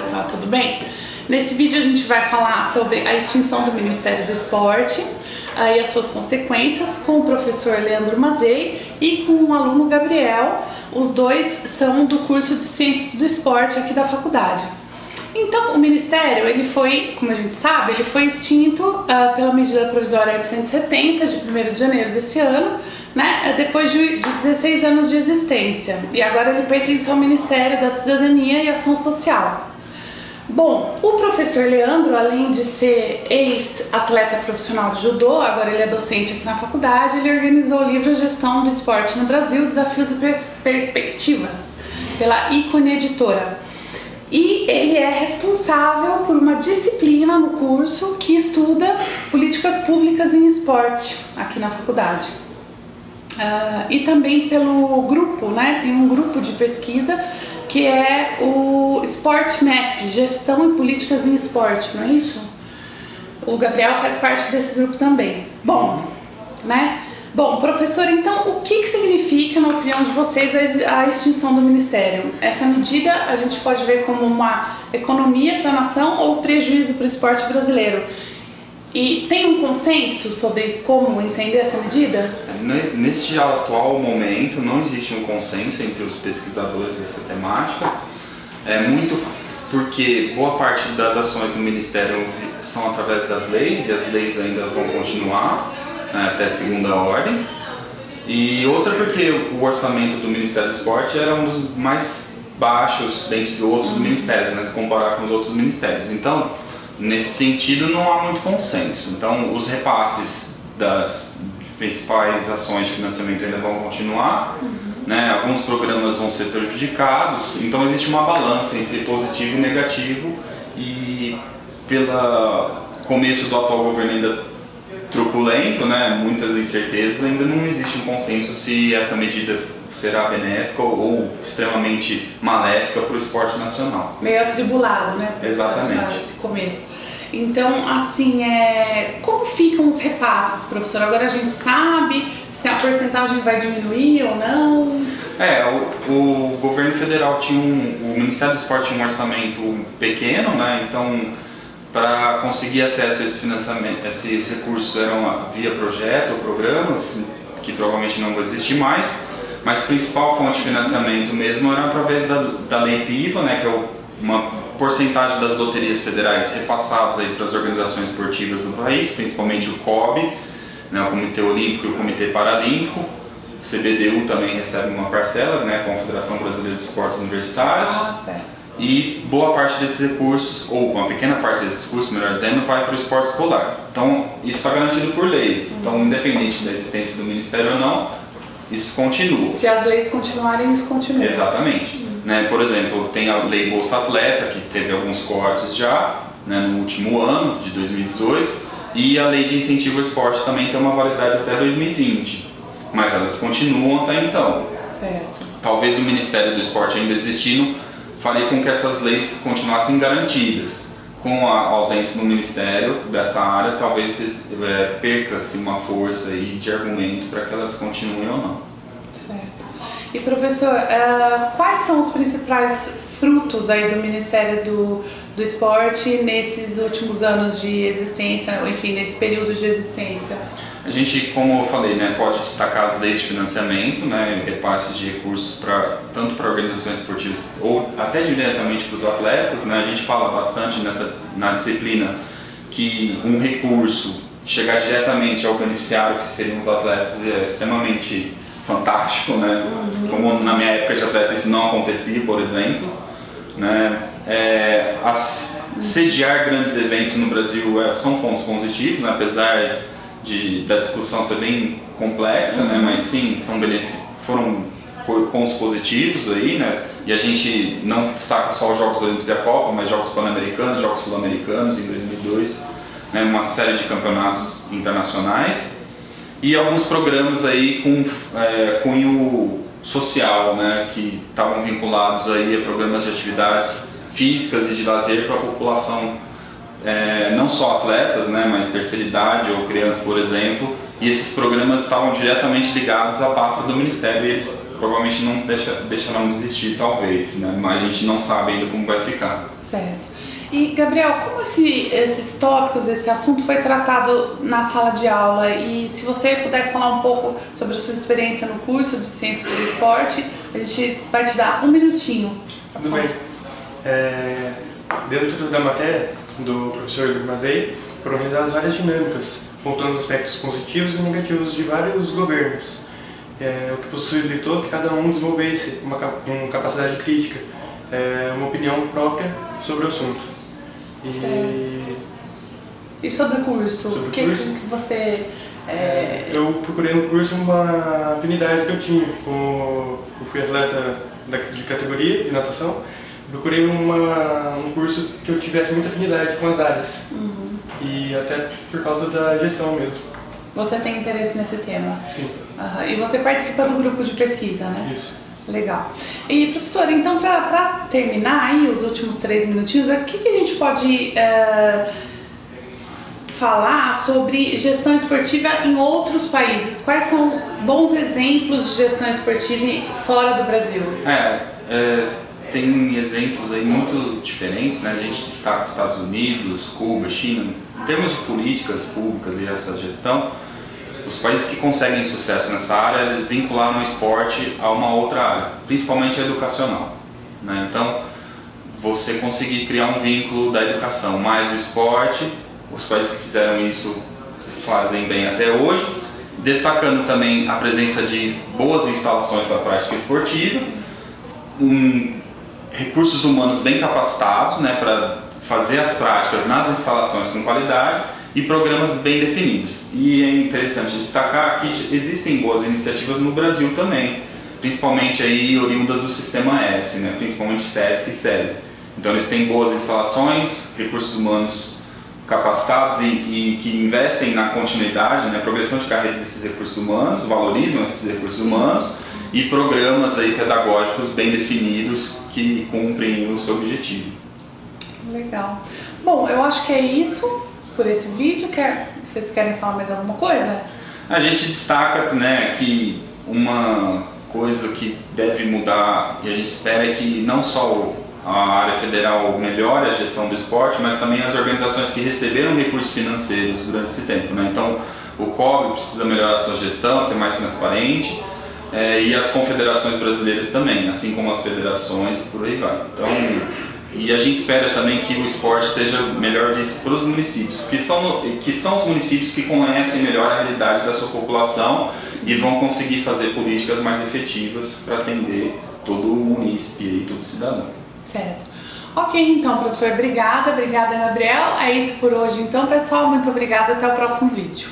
pessoal, tudo bem? Nesse vídeo a gente vai falar sobre a extinção do Ministério do Esporte e as suas consequências com o professor Leandro Mazei e com o aluno Gabriel. Os dois são do curso de Ciências do Esporte aqui da faculdade. Então, o Ministério, ele foi, como a gente sabe, ele foi extinto pela medida provisória 870 de 1º de janeiro desse ano, né, depois de 16 anos de existência. E agora ele pertence ao Ministério da Cidadania e Ação Social. Bom, o professor Leandro, além de ser ex-atleta profissional de judô, agora ele é docente aqui na faculdade, ele organizou o livro Gestão do Esporte no Brasil, Desafios e Perspectivas, pela Ícone Editora. E ele é responsável por uma disciplina no curso que estuda políticas públicas em esporte aqui na faculdade. E também pelo grupo, né? Tem um grupo de pesquisa que é o Sport Map, Gestão e Políticas em Esporte, não é isso? O Gabriel faz parte desse grupo também. Bom, né? Bom, professor, então o que significa, na opinião de vocês, a extinção do Ministério? Essa medida a gente pode ver como uma economia para a nação ou prejuízo para o esporte brasileiro? E tem um consenso sobre como entender essa medida? Neste atual momento não existe um consenso entre os pesquisadores dessa temática, muito porque boa parte das ações do Ministério são através das leis, e as leis ainda vão continuar até segunda ordem, e outra porque o orçamento do Ministério do Esporte era um dos mais baixos dentre os outros ministérios, né, se comparar com os outros ministérios. Então, nesse sentido, não há muito consenso. Então, os repasses das principais ações de financiamento ainda vão continuar, né? Alguns programas vão ser prejudicados, então existe uma balança entre positivo e negativo, e pelo começo do atual governo ainda truculento, né, muitas incertezas, ainda não existe um consenso se essa medida será benéfica ou extremamente maléfica para o esporte nacional. Meio atribulado, né? Exatamente. Esse começo. Então, assim, como ficam os repasses, professor? Agora a gente sabe se a porcentagem vai diminuir ou não? O governo federal o Ministério do Esporte tinha um orçamento pequeno, né? Então, para conseguir acesso a esse financiamento, esses recursos eram via projetos ou programas, que provavelmente não vão existir mais, mas a principal fonte de financiamento mesmo era através da Lei PIVA, né, que é uma porcentagem das loterias federais repassadas aí para as organizações esportivas do país, principalmente o COB, né, o Comitê Olímpico e o Comitê Paralímpico. O CBDU também recebe uma parcela, né, a Confederação Brasileira de Esportes Universitários. Certo. E boa parte desses recursos, ou uma pequena parte desses recursos, melhor dizendo, vai para o esporte escolar. Então, isso está garantido por lei. Então, independente da existência do Ministério ou não, isso continua. Se as leis continuarem, isso continua. Exatamente. Né, por exemplo, tem a Lei Bolsa Atleta, que teve alguns cortes já, né, no último ano, de 2018, e a Lei de Incentivo ao Esporte também tem uma validade até 2020. Mas elas continuam até então. Certo. Talvez o Ministério do Esporte ainda existindo faria com que essas leis continuassem garantidas. Com a ausência do Ministério dessa área, talvez perca-se uma força aí de argumento para que elas continuem ou não. Certo. E professor, quais são os principais frutos aí do Ministério do Esporte nesses últimos anos de existência, enfim, nesse período de existência? A gente, como eu falei, né, pode destacar as leis de financiamento, né, repasses de recursos tanto para organizações esportivas ou até diretamente para os atletas, né. A gente fala bastante na disciplina que um recurso chegar diretamente ao beneficiário, que seriam os atletas, é extremamente fantástico, né. Como na minha época de atleta isso não acontecia, por exemplo, né. Sediar grandes eventos no Brasil são pontos positivos, né, apesar da discussão ser bem complexa, né, mas sim, foram pontos positivos aí, né, e a gente não destaca só os Jogos Olímpicos e a Copa, mas Jogos Pan-Americanos, Jogos Sul-Americanos em 2002, né, uma série de campeonatos internacionais e alguns programas aí com cunho social, né, que estavam vinculados aí a programas de atividades físicas e de lazer para a população, não só atletas, né, mas terceira idade ou crianças, por exemplo, e esses programas estavam diretamente ligados à pasta do Ministério e eles provavelmente não deixarão de existir, talvez, né? Mas a gente não sabe ainda como vai ficar. Certo. E, Gabriel, como esses tópicos, esse assunto foi tratado na sala de aula? E se você pudesse falar um pouco sobre a sua experiência no curso de Ciências do Esporte, a gente vai te dar um minutinho. Tudo bem. Dentro da matéria do professor Leandro Mazei, foram realizadas várias dinâmicas, pontuando os aspectos positivos e negativos de vários governos, o que possibilitou que cada um desenvolvesse uma capacidade crítica, uma opinião própria sobre o assunto. E sobre o curso? O que você... Eu procurei no curso uma afinidade que eu tinha. Eu fui atleta de categoria de natação. Procurei um curso que eu tivesse muita afinidade com as áreas. E até por causa da gestão mesmo. Você tem interesse nesse tema? Sim. E você participa do grupo de pesquisa, né? Isso. Legal. E, professora, então, para terminar aí os últimos 3 minutinhos, o que a gente pode falar sobre gestão esportiva em outros países? Quais são bons exemplos de gestão esportiva fora do Brasil? Tem exemplos aí muito diferentes, né? A gente destaca os Estados Unidos, Cuba, China. Em termos de políticas públicas e essa gestão, os países que conseguem sucesso nessa área, eles vincularam o esporte a uma outra área, principalmente a educacional, né? Então, você conseguir criar um vínculo da educação mais o esporte, os países que fizeram isso fazem bem até hoje, destacando também a presença de boas instalações para a prática esportiva, recursos humanos bem capacitados, né, para fazer as práticas nas instalações com qualidade e programas bem definidos. E é interessante destacar que existem boas iniciativas no Brasil também, principalmente aí oriundas do Sistema S, né, principalmente SESC e SESI. Então eles têm boas instalações, recursos humanos capacitados e que investem na continuidade, na progressão de carreira desses recursos humanos, valorizam esses recursos humanos e programas aí pedagógicos bem definidos que cumprem o seu objetivo. Legal. Bom, eu acho que é isso por esse vídeo. Vocês querem falar mais alguma coisa? A gente destaca, né, que uma coisa que deve mudar e a gente espera é que não só a área federal melhore a gestão do esporte, mas também as organizações que receberam recursos financeiros durante esse tempo, né? Então, o COB precisa melhorar a sua gestão, ser mais transparente, e as confederações brasileiras também, assim como as federações e por aí vai. Então, e a gente espera também que o esporte seja melhor visto para os municípios, que são os municípios que conhecem melhor a realidade da sua população e vão conseguir fazer políticas mais efetivas para atender todo o munícipe e todo cidadão. Certo. Ok, então, professor, obrigada, Gabriel. É isso por hoje, então, pessoal. Muito obrigada, até o próximo vídeo.